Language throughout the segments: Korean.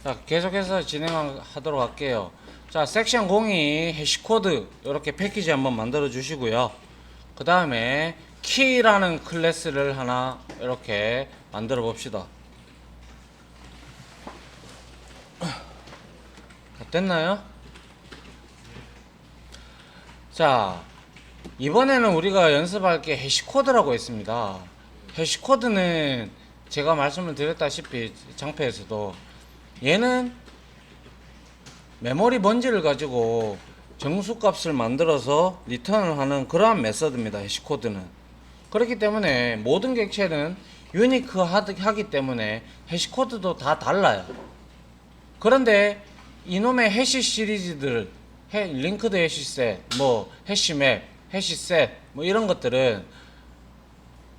자, 계속해서 진행하도록 할게요. 자, 섹션 02 해시코드 이렇게 패키지 한번 만들어 주시고요. 그 다음에 키라는 클래스를 하나 이렇게 만들어 봅시다. 됐나요? 자, 이번에는 우리가 연습할 게 해시코드라고 했습니다. 해시코드는 제가 말씀을 드렸다시피 장표에서도 얘는 메모리 번지를 가지고 정수값을 만들어서 리턴을 하는 그러한 메서드입니다. 해시코드는. 그렇기 때문에 모든 객체는 유니크하기 때문에 해시코드도 다 달라요. 그런데 이놈의 해시 시리즈들, 링크드 해시셋, 뭐 해시맵, 해시셋, 뭐 이런 것들은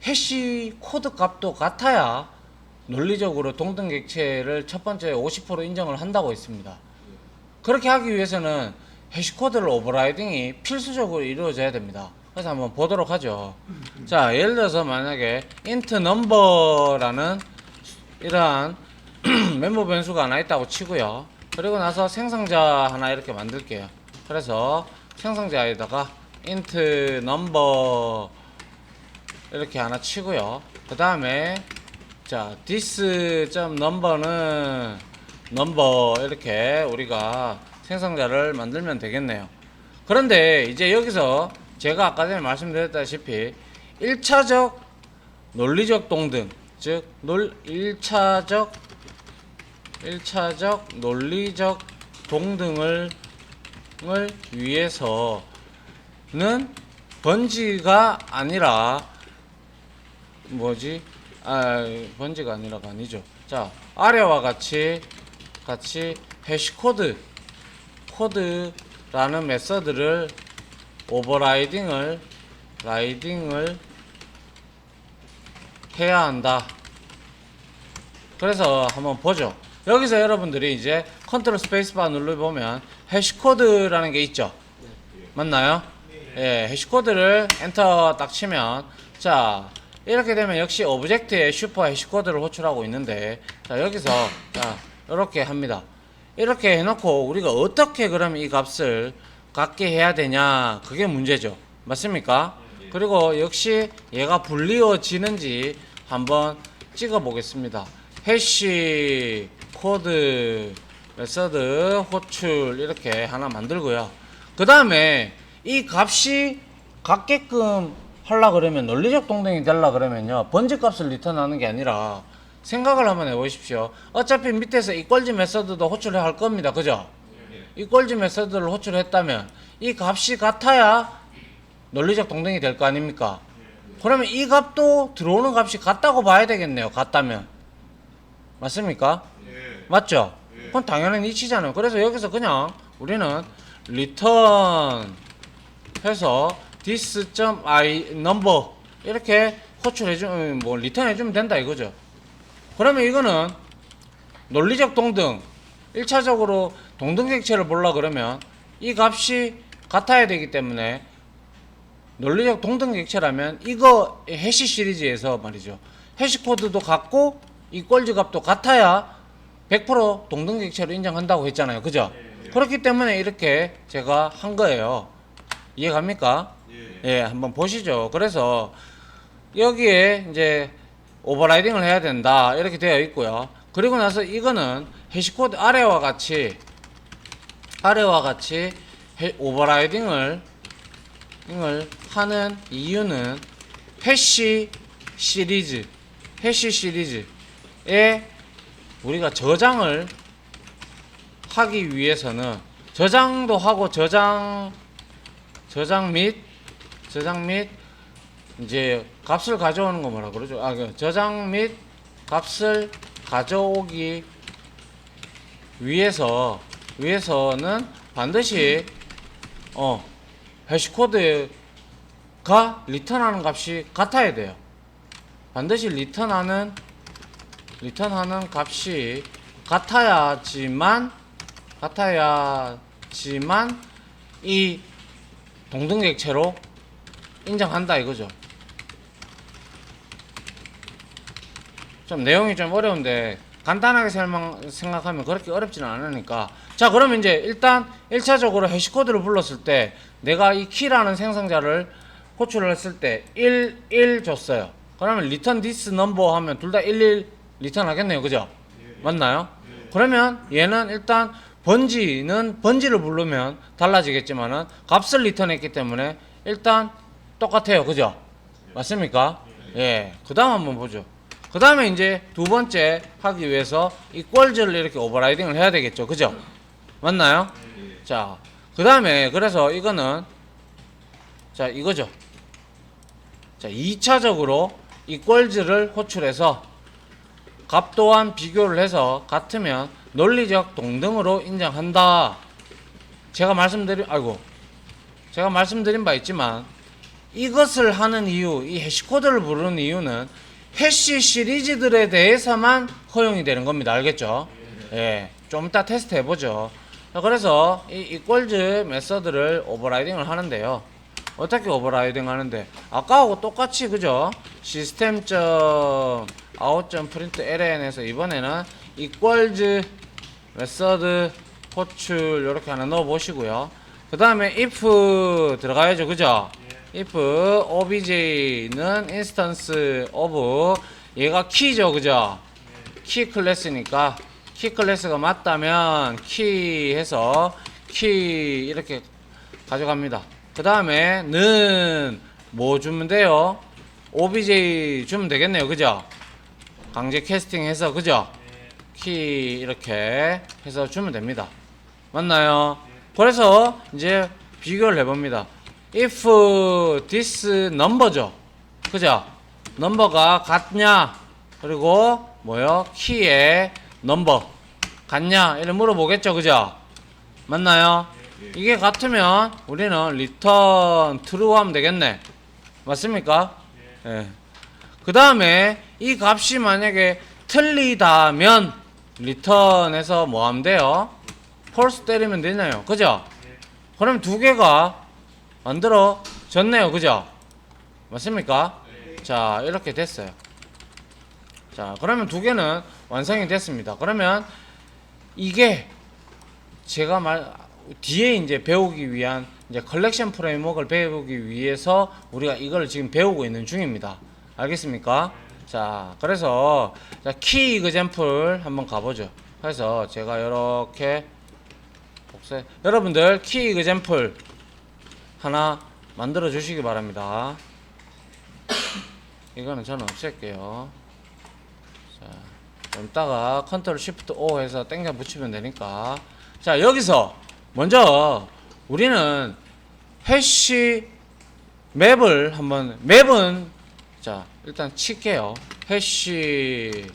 해시 코드 값도 같아야 논리적으로 동등 객체를 첫 번째 50% 인정을 한다고 했습니다. 그렇게 하기 위해서는 해시코드를 오버라이딩이 필수적으로 이루어져야 됩니다. 그래서 한번 보도록 하죠. 자, 예를 들어서 만약에 int number라는 이러한 멤버 변수가 하나 있다고 치고요. 그리고 나서 생성자 하나 이렇게 만들게요. 그래서 생성자에다가 int number 이렇게 하나 치고요. 그 다음에 자 this.number는 number 이렇게 우리가 생성자를 만들면 되겠네요. 그런데 이제 여기서 제가 아까 전에 말씀드렸다시피 1차적 논리적 동등, 즉 1차적 논리적 동등을 위해서는 번지가 아니라 번지가 아니라가 아니죠. 자, 아래와 같이 해시코드라는 메서드를 오버라이딩을 해야 한다. 그래서 한번 보죠. 여기서 여러분들이 이제 컨트롤 스페이스바 눌러보면 해시코드라는 게 있죠. 맞나요? 예, 해시코드를 엔터 딱 치면 자, 이렇게 되면 역시 오브젝트에 슈퍼 해시코드를 호출하고 있는데, 자, 여기서 자, 이렇게 합니다. 이렇게 해놓고 우리가 어떻게 그러면 이 값을 갖게 해야 되냐, 그게 문제죠. 맞습니까? 그리고 역시 얘가 불리워지는지 한번 찍어 보겠습니다. 해시 코드 메서드 호출 이렇게 하나 만들고요. 그 다음에 이 값이 갖게끔 하려 그러면, 논리적 동등이 되려 그러면요, 번지 값을 리턴하는 게 아니라 생각을 한번 해보십시오. 어차피 밑에서 이퀄즈 메서드도 호출을 할 겁니다. 그죠? 이퀄즈 메서드를 호출했다면 이 값이 같아야 논리적 동등이 될 거 아닙니까? 그러면 이 값도 들어오는 값이 같다고 봐야 되겠네요. 같다면. 맞습니까? 맞죠? 그건 당연한 이치잖아요. 그래서 여기서 그냥 우리는 return 해서 this.number 이렇게 호출해주면, 뭐 리턴 해주면 된다 이거죠. 그러면 이거는 논리적 동등, 1차적으로 동등 객체를 보려 그러면 이 값이 같아야 되기 때문에, 논리적 동등 객체라면 이거 해시 시리즈에서 말이죠, 해시 코드도 같고 이퀄즈 값도 같아야 100% 동등 객체로 인정한다고 했잖아요. 그죠? 그렇기 때문에 이렇게 제가 한 거예요. 이해갑니까? 예, 한번 보시죠. 그래서 여기에 이제 오버라이딩을 해야 된다 이렇게 되어 있고요. 그리고 나서 이거는 해시코드 아래와 같이 오버라이딩을 하는 이유는 해시 시리즈에 우리가 저장을 하기 위해서는, 저장도 하고 저장 및 이제 값을 가져오는 거 뭐라 그러죠? 저장 및 값을 가져오기 위해서는 반드시 해시코드가 리턴하는 값이 같아야 돼요. 반드시 리턴하는 값이 같아야지만 이 동등객체로 인정한다 이거죠. 좀 내용이 좀 어려운데 간단하게 생각하면 그렇게 어렵지는 않으니까. 자, 그러면 이제 일단 1차적으로 해시코드를 불렀을 때 내가 이 키라는 생성자를 호출을 했을 때 1 줬어요. 그러면 return this number 하면 둘 다 11 리턴 하겠네요. 그죠? 맞나요? 그러면 얘는 일단 번지를 부르면 달라지겠지만은 값을 리턴했기 때문에 일단 똑같아요. 그죠? 맞습니까? 예. 그 다음 한번 보죠. 그 다음에 이제 두 번째 하기 위해서 equals를 이렇게 오버라이딩을 해야 되겠죠. 그죠? 맞나요? 자, 그 다음에 그래서 이거는 자, 이거죠. 자, 2차적으로 equals를 호출해서 값 또한 비교를 해서 같으면 논리적 동등으로 인정한다. 제가 말씀드린 바 있지만 이것을 하는 이유, 이 해시코드를 부르는 이유는 해시 시리즈들에 대해서만 허용이 되는 겁니다. 알겠죠? 예. 좀 이따 테스트 해보죠. 그래서 이 equals 메서드를 오버라이딩을 하는데요. 어떻게 오버라이딩 하는데 아까하고 똑같이 그죠? system.out.println에서 이번에는 equals 메서드 호출 이렇게 하나 넣어 보시고요. 그 다음에 if 들어가야죠. 그죠? if obj는 instance of 얘가 키죠. 그죠? 키 클래스니까 키 클래스가 맞다면 키 해서 키 이렇게 가져갑니다. 그 다음에 는 뭐 주면 돼요? obj 주면 되겠네요. 그죠? 강제 캐스팅 해서 그죠? 키 이렇게 해서 주면 됩니다. 맞나요? 그래서 이제 비교를 해봅니다. if this number죠. 그죠? 넘버가 같냐? 그리고 뭐요? 키의 넘버 같냐? 이렇게 물어보겠죠. 그죠? 맞나요? 이게 같으면 우리는 return true 하면 되겠네. 맞습니까? 예. 그 다음에 이 값이 만약에 틀리다면 return에서 뭐 하면 돼요? false 때리면 되나요? 그죠? 그럼 두 개가 만들어졌네요. 그죠? 맞습니까? 자, 이렇게 됐어요. 자, 그러면 두 개는 완성이 됐습니다. 그러면 이게 제가 뒤에 이제 배우기 위한 이제 컬렉션 프레임워크를 배우기 위해서 우리가 이걸 지금 배우고 있는 중입니다. 알겠습니까? 자, 그래서 키 이그젬플 한번 가보죠. 그래서 제가 이렇게 여러분들 키 이그젬플 하나 만들어 주시기 바랍니다. 이거는 저는 없앨게요. 자, 좀 이따가 컨트롤 시프트 O 해서 땡겨 붙이면 되니까. 자, 여기서 먼저 우리는 해시 맵을 한번 맵은 자, 일단 칠게요. 해시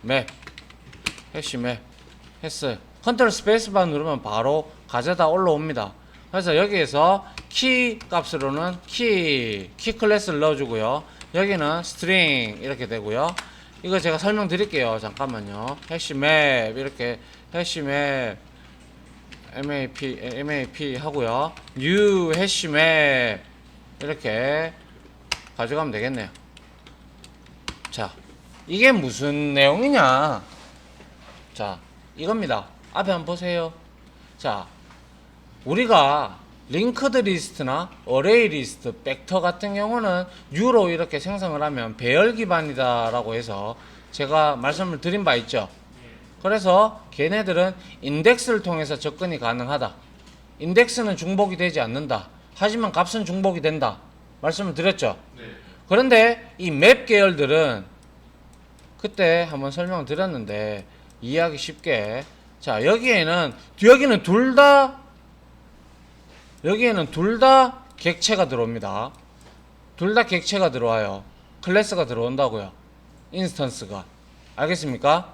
맵 했어요. 컨트롤 스페이스바 누르면 바로 가져다 올라옵니다. 그래서 여기에서 키 값으로는 키 클래스를 넣어주고요. 여기는 스트링 이렇게 되고요. 이거 제가 설명드릴게요. 잠깐만요. 해시맵 이렇게 해시맵 map 하고요. new 해시맵 이렇게 가져가면 되겠네요. 자, 이게 무슨 내용이냐? 자, 이겁니다. 앞에 한번 보세요. 자, 우리가 링크드 리스트나 어레이 리스트, 벡터 같은 경우는 U로 이렇게 생성을 하면 배열 기반이다 라고 해서 제가 말씀을 드린 바 있죠. 그래서 걔네들은 인덱스를 통해서 접근이 가능하다. 인덱스는 중복이 되지 않는다. 하지만 값은 중복이 된다. 말씀을 드렸죠. 그런데 이 맵 계열들은 그때 한번 설명을 드렸는데 이해하기 쉽게, 자, 여기는 둘 다 객체가 들어옵니다. 둘 다 객체가 들어와요. 클래스가 들어온다고요. 인스턴스가. 알겠습니까?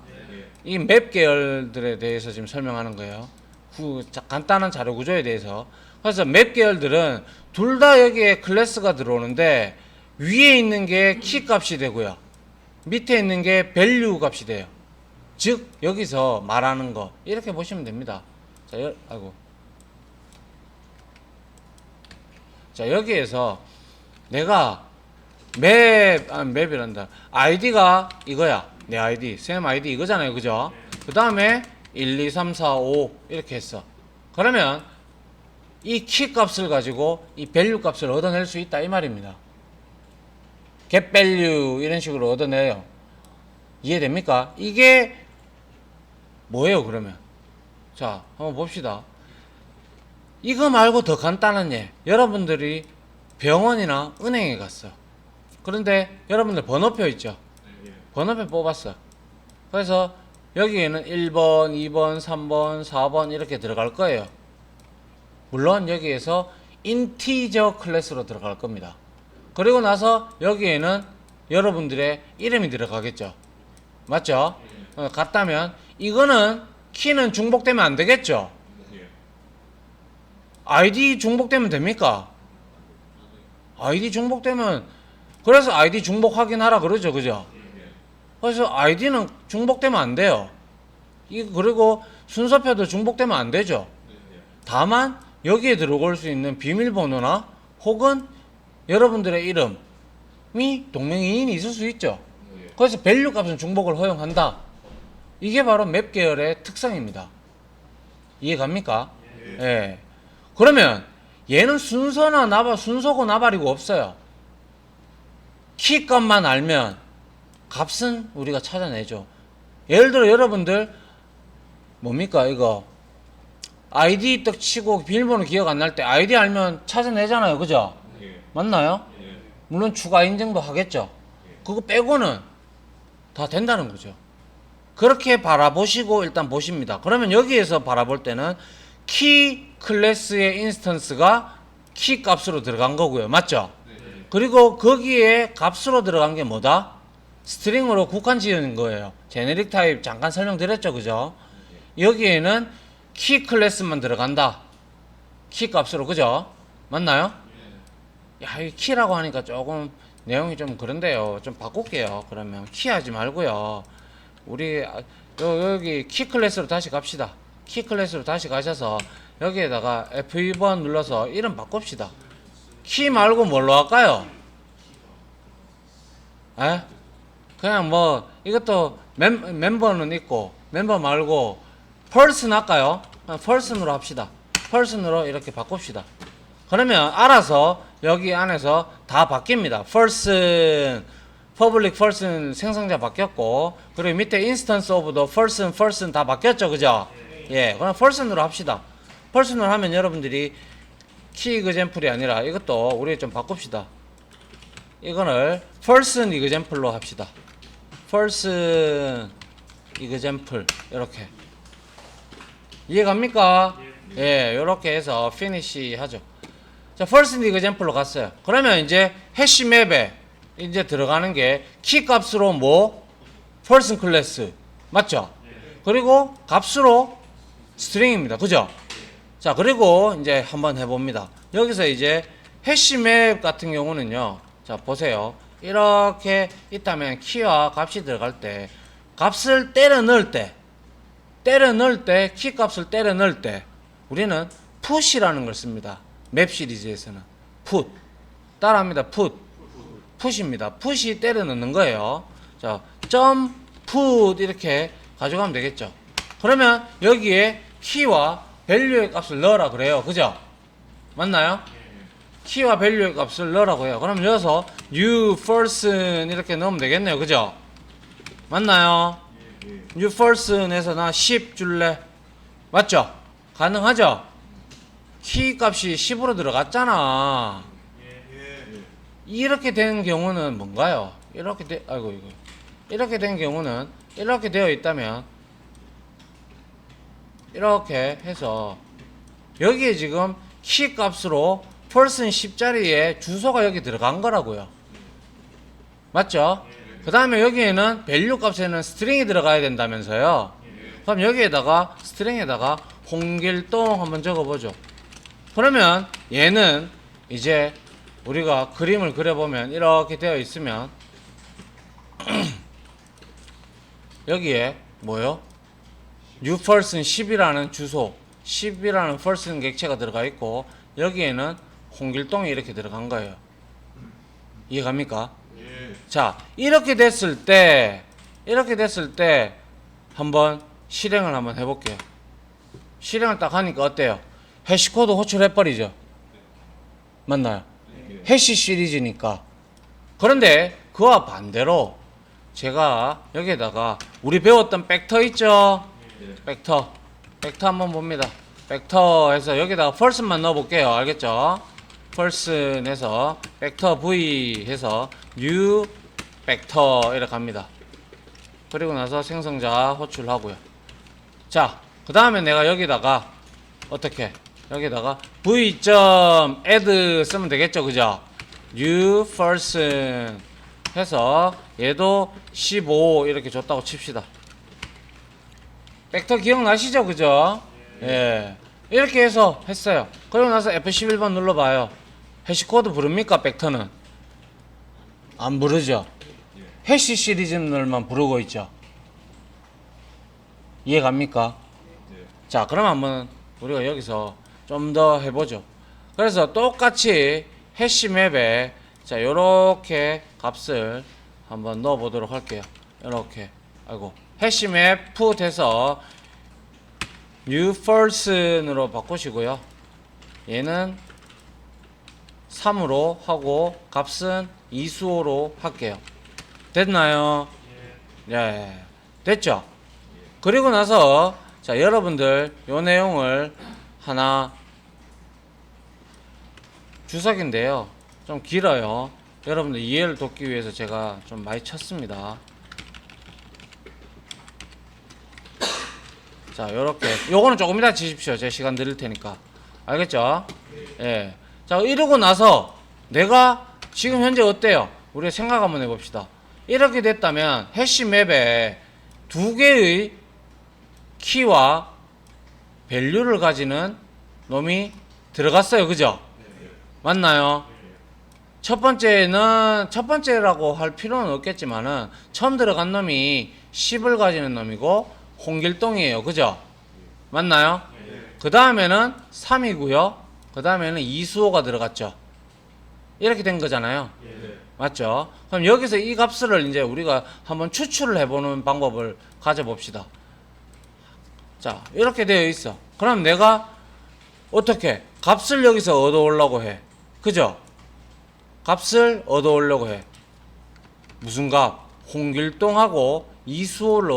이 맵 계열들에 대해서 지금 설명하는 거예요. 간단한 자료 구조에 대해서. 그래서 맵 계열들은 둘 다 여기에 클래스가 들어오는데 위에 있는 게 키 값이 되고요. 밑에 있는 게 밸류 값이 돼요. 즉 여기서 말하는 거 이렇게 보시면 됩니다. 자, 여기에서 내가 맵이란다. 아이디가 이거야. 내 아이디, 쌤 아이디 이거잖아요. 그죠? 그 다음에 1, 2, 3, 4, 5 이렇게 했어. 그러면 이 키 값을 가지고 이 밸류 값을 얻어낼 수 있다 이 말입니다. get value 이런 식으로 얻어내요. 이해됩니까? 이게 뭐예요 그러면? 자 한번 봅시다. 이거 말고 더 간단한 예. 여러분들이 병원이나 은행에 갔어. 그런데 여러분들 번호표 있죠? 번호표 뽑았어. 그래서 여기에는 1번, 2번, 3번, 4번 이렇게 들어갈 거예요. 물론 여기에서 인티저 클래스로 들어갈 겁니다. 그리고 나서 여기에는 여러분들의 이름이 들어가겠죠. 맞죠? 같다면 이거는 키는 중복되면 안 되겠죠? 아이디 중복되면 됩니까? 아이디 중복되면 그래서 아이디 중복 확인하라 그러죠. 그죠? 그래서 아이디는 중복되면 안 돼요. 그리고 순서표도 중복되면 안 되죠. 다만 여기에 들어올 수 있는 비밀번호나 혹은 여러분들의 이름이 동명이인이 있을 수 있죠. 그래서 밸류 값은 중복을 허용한다. 이게 바로 맵 계열의 특성입니다. 이해 갑니까? 예. 그러면 얘는 순서나 나발, 순서고 나발이고 없어요. 키 값만 알면 값은 우리가 찾아내죠. 예를 들어 여러분들 뭡니까 이거 아이디 떡 치고 비밀번호 기억 안 날 때 아이디 알면 찾아내잖아요. 그죠? 맞나요? 물론 추가 인증도 하겠죠. 그거 빼고는 다 된다는 거죠. 그렇게 바라보시고 일단 보십니다. 그러면 여기에서 바라볼 때는 키 클래스의 인스턴스가 키 값으로 들어간 거고요. 맞죠? 그리고 거기에 값으로 들어간 게 뭐다? 스트링으로 국한 지은 거예요. 제네릭 타입 잠깐 설명드렸죠. 그죠? 여기에는 키 클래스만 들어간다. 키 값으로. 그죠? 맞나요? 야, 이 키라고 하니까 조금 내용이 좀 그런데요. 좀 바꿀게요. 그러면 키 하지 말고요. 우리 여기 키 클래스로 다시 갑시다. 키 클래스로 다시 가셔서 여기에다가 F2번 눌러서 이름 바꿉시다. 키 말고 뭘로 할까요? 에? 그냥 뭐 이것도 멤버는 있고 멤버 말고 person 할까요? person으로 합시다. person으로 이렇게 바꿉시다. 그러면 알아서 여기 안에서 다 바뀝니다. person, public person 생성자 바뀌었고 그리고 밑에 instance of the person 다 바뀌었죠. 그죠? 예, 그럼 person으로 합시다. person으로 하면 여러분들이 키 example이 아니라 이것도 우리 좀 바꿉시다. 이거를 person example로 합시다. person example 이렇게 이해갑니까? 예, 이렇게 해서 finish 하죠. 자, first example로 갔어요. 그러면 이제 해시 맵에 이제 들어가는 게 키 값으로 뭐 person 클래스 맞죠? 그리고 값으로 스트링입니다. 그죠? 자, 그리고 이제 한번 해봅니다. 여기서 이제 해시 맵 같은 경우는요. 자, 보세요. 이렇게 있다면 키와 값이 들어갈 때 값을 때려 넣을 때 키 값을 때려 넣을 때 우리는 put이라는 걸 씁니다. 맵 시리즈에서는 put 따라합니다. put입니다. put이 때려 넣는 거예요. 자, 점 put 이렇게 가져가면 되겠죠. 그러면 여기에 키와 밸류의 값을 넣으라 그래요. 그죠? 맞나요? 키와 밸류의 값을 넣으라고 해요. 그럼 여기서 new person 이렇게 넣으면 되겠네요. 그죠? 맞나요? new person에서 나 10 줄래? 맞죠? 가능하죠? 키 값이 10으로 들어갔잖아. 이렇게 된 경우는 뭔가요? 이렇게 된 경우는 이렇게 되어 있다면 이렇게 해서 여기에 지금 키 값으로 person 10자리에 주소가 여기 들어간 거라고요. 맞죠? 그 다음에 여기에는 밸류 값에는 스트링이 들어가야 된다면서요. 그럼 여기에다가 스트링에다가 홍길동 한번 적어보죠. 그러면 얘는 이제 우리가 그림을 그려보면 이렇게 되어 있으면 여기에 뭐요? new person 10이라는 주소 10이라는 person 객체가 들어가 있고 여기에는 홍길동이 이렇게 들어간 거예요. 이해갑니까? 자, 이렇게 됐을 때 이렇게 됐을 때 한번 실행을 한번 해볼게요. 실행을 딱 하니까 어때요? 해시코드 호출해버리죠. 맞나요? 해시 시리즈니까. 그런데 그와 반대로 제가 여기에다가 우리 배웠던 벡터 있죠? 벡터 한번 봅니다. 벡터에서 여기다가 first만 넣어볼게요. 알겠죠? first 해서 벡터 v 해서 new 벡터 이렇게 갑니다. 그리고 나서 생성자 호출하고요. 자, 그 다음에 내가 여기다가 어떻게 여기다가 v.add 쓰면 되겠죠, 그죠? new person 해서 얘도 15 이렇게 줬다고 칩시다. 벡터 기억나시죠, 그죠? 예. 이렇게 해서 했어요. 그리고 나서 F11번 눌러봐요. 해시코드 부릅니까, 벡터는? 안 부르죠? 해시 시리즈들만 부르고 있죠. 이해 갑니까? 자, 그럼 한번 우리가 여기서 좀 더 해보죠. 그래서 똑같이 해시 맵에 자, 요렇게 값을 한번 넣어 보도록 할게요. 요렇게. 아이고. 해시 맵 put 해서 new first으로 바꾸시고요. 얘는 3으로 하고 값은 이수호로 할게요. 됐나요? 예. 됐죠? 그리고 나서 자, 여러분들 요 내용을 하나 주석인데요. 좀 길어요. 여러분들 이해를 돕기 위해서 제가 좀 많이 쳤습니다. 자, 요렇게 요거는 조금 이따 치십시오. 제 시간 드릴 테니까. 알겠죠? 예. 자, 이러고 나서 내가 지금 현재 어때요? 우리가 생각 한번 해봅시다. 이렇게 됐다면 해시 맵에 두 개의 키와 밸류를 가지는 놈이 들어갔어요. 그죠? 맞나요? 첫 번째라고 할 필요는 없겠지만은 처음 들어간 놈이 10을 가지는 놈이고 홍길동이에요. 그죠? 맞나요? 그 다음에는 3이고요. 그 다음에는 이수호가 들어갔죠. 이렇게 된 거잖아요. 맞죠? 그럼 여기서 이 값을 이제 우리가 한번 추출을 해보는 방법을 가져봅시다. 자, 이렇게 되어 있어. 그럼 내가 어떻게 값을 여기서 얻어오려고 해. 그죠? 값을 얻어오려고 해. 무슨 값? 홍길동하고 이수호를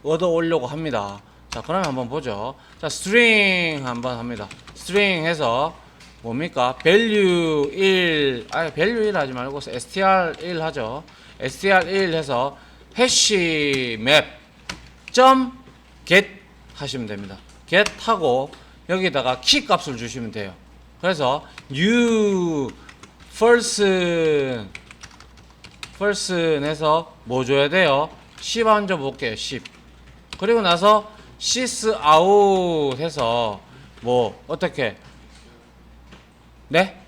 얻어오려고 합니다. 자, 그러면 한번 보죠. 자, string 한번 합니다. string 해서 뭡니까? value 1, value 1 하지 말고 str1 하죠. str1 해서 hash map get 하시면 됩니다. get 하고 여기다가 키 값을 주시면 돼요. 그래서 new first 해서 뭐 줘야 돼요? 10 먼저 볼게요. 10. 그리고 나서 sys out 해서 뭐 어떻게 네?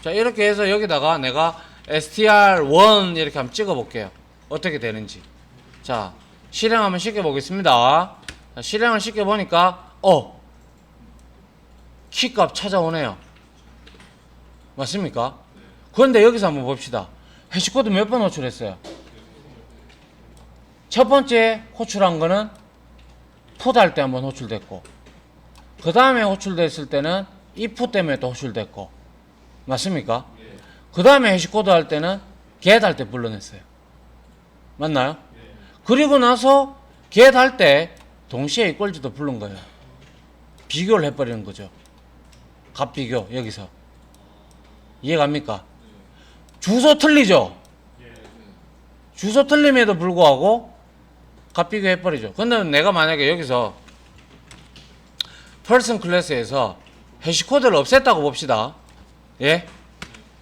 자, 이렇게 해서 여기다가 내가 str1 이렇게 한번 찍어 볼게요. 어떻게 되는지. 자, 실행 한번 시켜 보겠습니다. 자, 실행을 시켜 보니까 키값 찾아오네요. 맞습니까? 그런데 여기서 한번 봅시다. 해시코드 몇 번 호출했어요? 첫 번째 호출한 거는 put 할 때 한번 호출됐고, 그 다음에 호출됐을 때는 if 때문에 또 호출됐고, 맞습니까? 그 다음에 해시코드 할 때는 get 할 때 불러냈어요. 맞나요? 그리고 나서 get 할 때 동시에 이꼴즈도 부른 거예요. 비교를 해버리는 거죠. 값 비교, 여기서. 이해갑니까? 주소 틀리죠? 주소 틀림에도 불구하고 값 비교해버리죠. 근데 내가 만약에 여기서 person 클래스에서 해시코드를 없앴다고 봅시다. 예?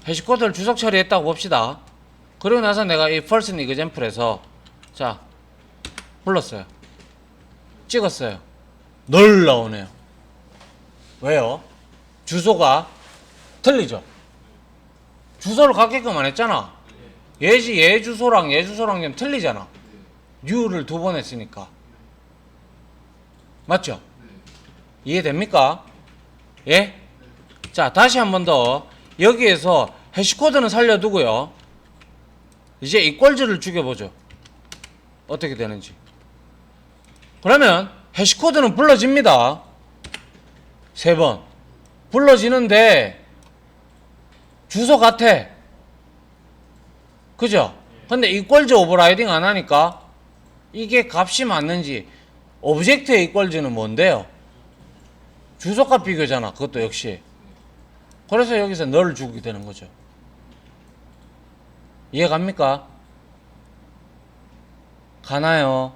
해시코드를 주석 처리했다고 봅시다. 그리고 나서 내가 이 person example에서 자, 불렀어요. 찍었어요. 널 나오네요. 왜요? 주소가 틀리죠? 주소를 갖게끔 안 했잖아. 얘 주소랑 좀 틀리잖아. new를 두 번 했으니까. 맞죠? 이해됩니까? 예? 자, 다시 한 번 더. 여기에서 해시코드는 살려두고요. 이제 이퀄즈를 죽여보죠. 어떻게 되는지. 그러면 해시코드는 불러집니다. 3번 불러지는데 주소 같아. 그죠? 근데 이퀄즈 오버라이딩 안 하니까 이게 값이 맞는지. 오브젝트의 이퀄즈는 뭔데요? 주소값 비교잖아. 그것도 역시. 그래서 여기서 널 주게 되는 거죠. 이해 갑니까? 가나요?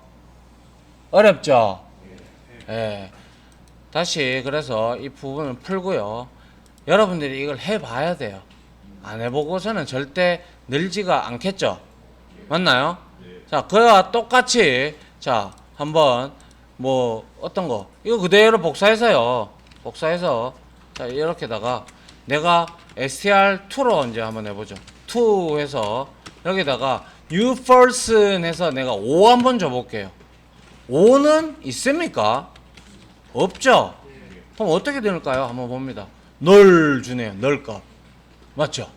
어렵죠? 예. 다시 그래서 이 부분을 풀고요. 여러분들이 이걸 해봐야 돼요. 안 해보고서는 절대 늘지가 않겠죠? 맞나요? 자, 그와 똑같이 자 한번 뭐 어떤 거 이거 그대로 복사해서요. 복사해서 자 이렇게다가 내가 str2로 이제 한번 해보죠. 2 해서 여기다가 you first 해서 내가 5 한번 줘볼게요. 5는 있습니까? 없죠? 그럼 어떻게 될까요? 한번 봅니다. 널 주네요. 널값. 맞죠?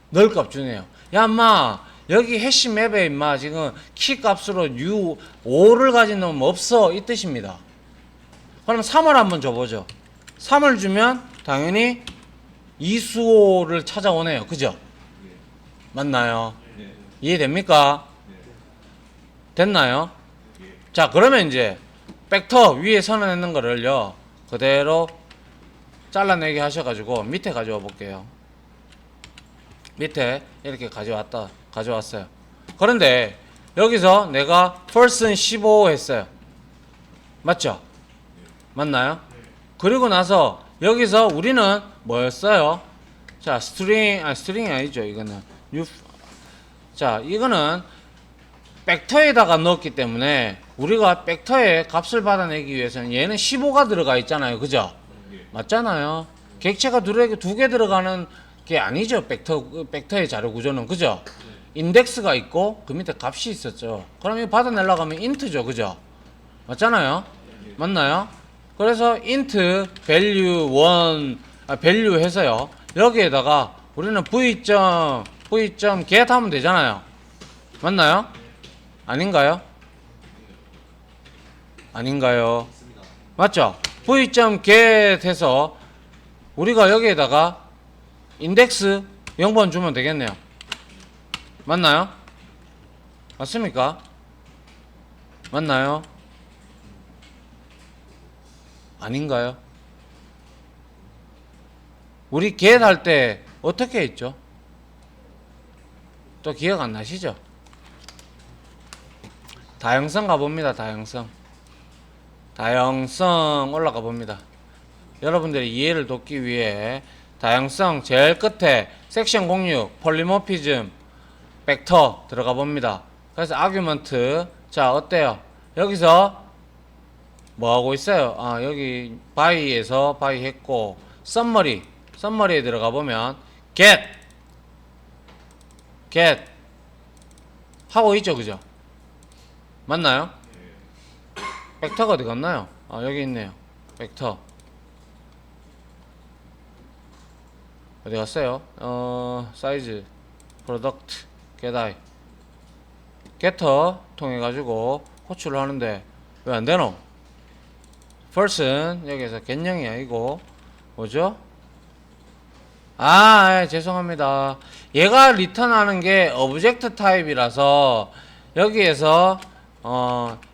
널값 주네요. 야, 인마 여기 해시 맵에 인마 지금 키 값으로 u5를 가진 놈 없어 이 뜻입니다. 그럼 3을 한번 줘보죠. 3을 주면 당연히 이수호를 찾아오네요. 그죠? 맞나요? 이해됩니까? 됐나요? 자, 그러면 이제 벡터 위에 선언했는 거를요 그대로 잘라내게 하셔가지고 밑에 가져와 볼게요. 밑에 이렇게 가져왔어요. 그런데 여기서 내가 person 15 했어요. 맞죠? 맞나요? 그리고 나서 여기서 우리는 뭐였어요? 자, 스트링이 아니죠. 이거는 자, 이거는 벡터에다가 넣었기 때문에 우리가 벡터의 값을 받아내기 위해서는 얘는 15가 들어가 있잖아요. 그죠? 맞잖아요. 객체가 두 개 들어가는 게 아니죠. 벡터의 자료 구조는. 그죠? 인덱스가 있고 그 밑에 값이 있었죠. 그럼 이거 받아내려고 하면 int죠. 그죠? 맞잖아요. 맞나요? 그래서 int value 1 value 해서요. 여기에다가 우리는 v.get 하면 되잖아요. 맞나요? 아닌가요? 아닌가요? 맞죠? v.get 해서 우리가 여기에다가 인덱스 0번 주면 되겠네요. 맞나요? 맞습니까? 맞나요? 아닌가요? 우리 get 할 때 어떻게 했죠? 또 기억 안 나시죠? 다형성 가봅니다. 다형성 올라가 봅니다. 여러분들의 이해를 돕기 위해 다형성 제일 끝에 섹션 06 폴리모피즘 벡터 들어가 봅니다. 그래서 아규먼트 자 어때요? 여기서 뭐 하고 있어요? 여기 바이에서 바이 했고 썸머리에 들어가 보면 get 하고 있죠. 그죠? 맞나요? 벡터가 어디 갔나요? 여기 있네요. 벡터 어디 갔어요? 사이즈 프로덕트 getI getter 통해 가지고 호출을 하는데 왜 안 되노? person 여기서 get령이 아니고 뭐죠? 죄송합니다. 얘가 리턴하는 게 오브젝트 타입이라서 여기에서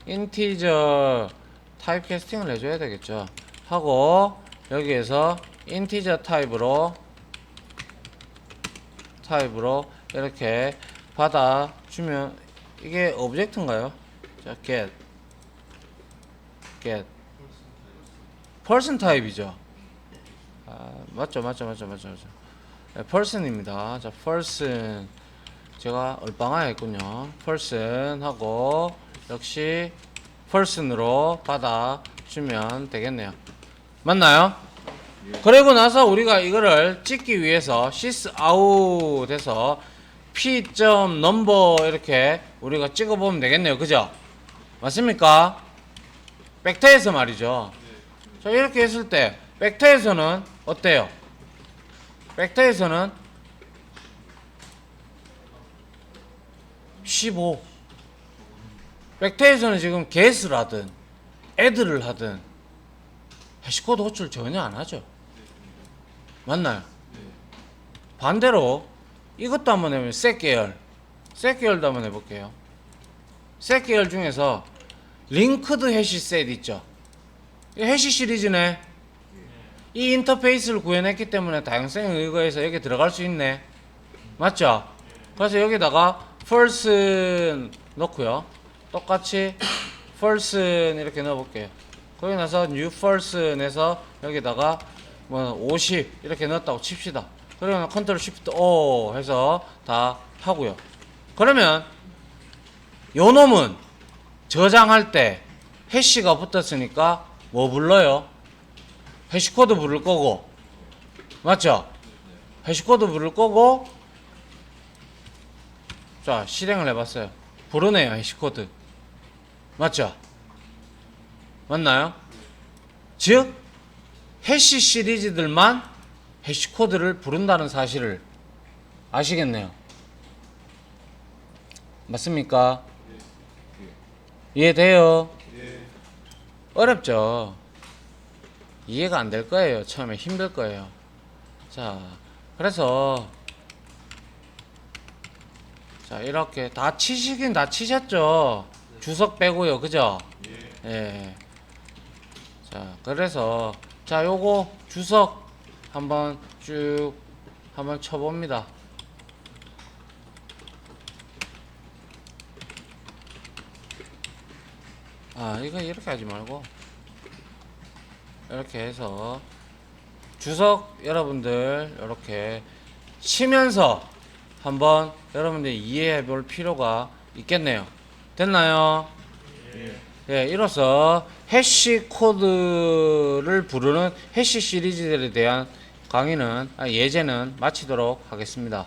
인티저 타입 캐스팅을 해줘야 되겠죠. 하고 여기에서 인티저 타입으로 이렇게 받아주면 이게 오브젝트인가요? 자, get person 타입이죠. 맞죠. 네, person입니다. 자, person 제가 얼빵하게 했군요. person 하고 역시 person으로 받아주면 되겠네요. 맞나요? 그리고 나서 우리가 이거를 찍기 위해서 sysout 해서 p.number 이렇게 우리가 찍어보면 되겠네요. 그죠? 맞습니까? 벡터에서 말이죠. 자, 이렇게 했을 때 벡터에서는 어때요? 벡터에서는 15 벡터에서는 지금 get를 하든 add를 하든 해시코드 호출 전혀 안 하죠. 맞나요? 반대로 이것도 한번 해보면 set 계열도 한번 해볼게요. set 계열 중에서 linked hash set 있죠. 이 해시 시리즈네. 이 인터페이스를 구현했기 때문에 다양성에 의거해서 여기 들어갈 수 있네. 맞죠? 그래서 여기다가 false 넣고요. 똑같이 false 이렇게 넣어볼게요. 거기 나서 new false 내서 여기다가 뭐 50 이렇게 넣었다고 칩시다. 그러면 컨트롤 쉬프트 O 해서 다 하고요. 그러면 요 놈은 저장할 때 해시가 붙었으니까 뭐 불러요? 해시코드 부를 거고, 맞죠? 해시코드 부를 거고, 자 실행을 해봤어요. 부르네요 해시코드. 맞죠? 맞나요? 즉 해시 시리즈들만 해시코드를 부른다는 사실을 아시겠네요. 맞습니까? 이해돼요? 어렵죠? 이해가 안 될 거예요. 처음에 힘들 거예요. 자, 그래서 자 이렇게 다 치시긴 다 치셨죠? 주석 빼고요. 그죠? 예. 자, 그래서 자 요거 주석 한번 쭉 한번 쳐봅니다. 아 이거 이렇게 하지 말고 이렇게 해서 주석 여러분들 이렇게 치면서 한번 여러분들 이해해 볼 필요가 있겠네요. 됐나요? 예, 이로써 해시 코드를 부르는 해시 시리즈들에 대한 강의는 예제는 마치도록 하겠습니다.